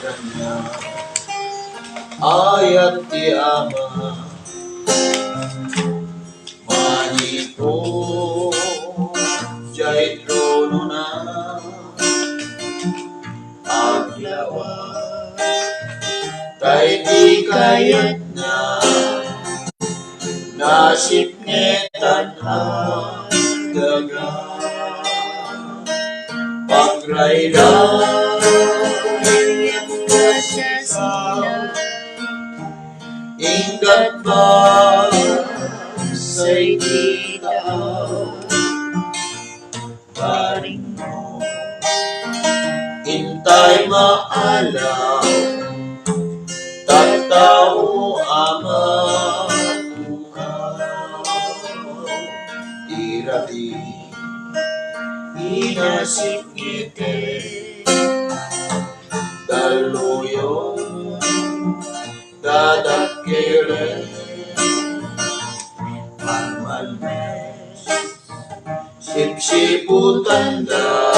kanya ayat ti Ama manito jay trono na aglawa tay di kayat na nasip ngetan daga pagrayray ingat ba say kita paring mo intay maalaw tatao Ama irabi inasip ngiti daluyong dadakile malmalmes sipsiputan da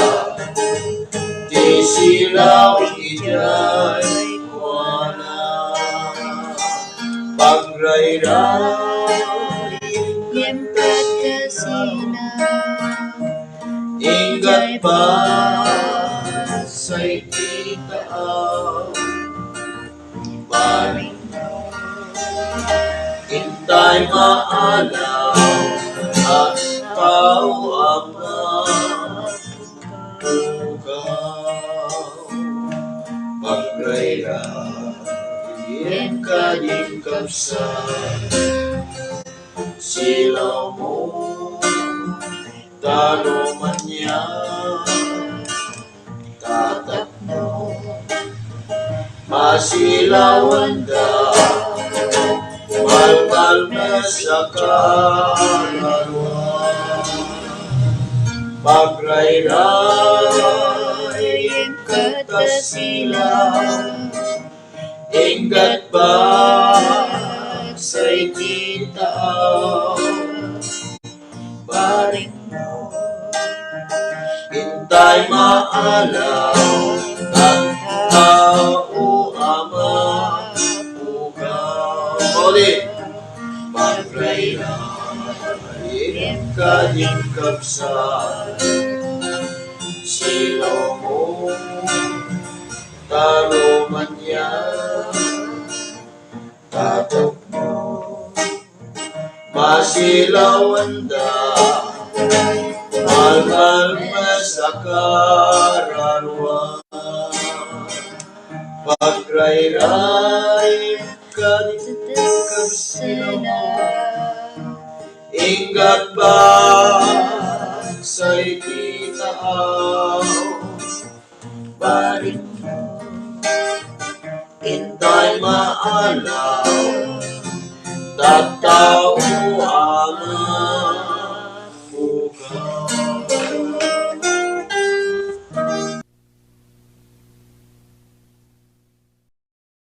di silaw ijay kuana pagrayray liempat kasina ingat pa say kita paring intay maalaw at tao Ama ugaw pagrayray kanyang kapsay silaw mo taluman niya tatak mo masilawan da malmal na sa kaluluwa pagrayray katasilaw ingat ba say kita paring mo intay maalaw ang tao Ama ugaw ulit pagrayray kanyang kapsay silaw mo taluman niya tatak mo masilawan da malmal masakaraluan pagrayray kanyang kapsay ingat ba say kita paring mo intay maalaw tatao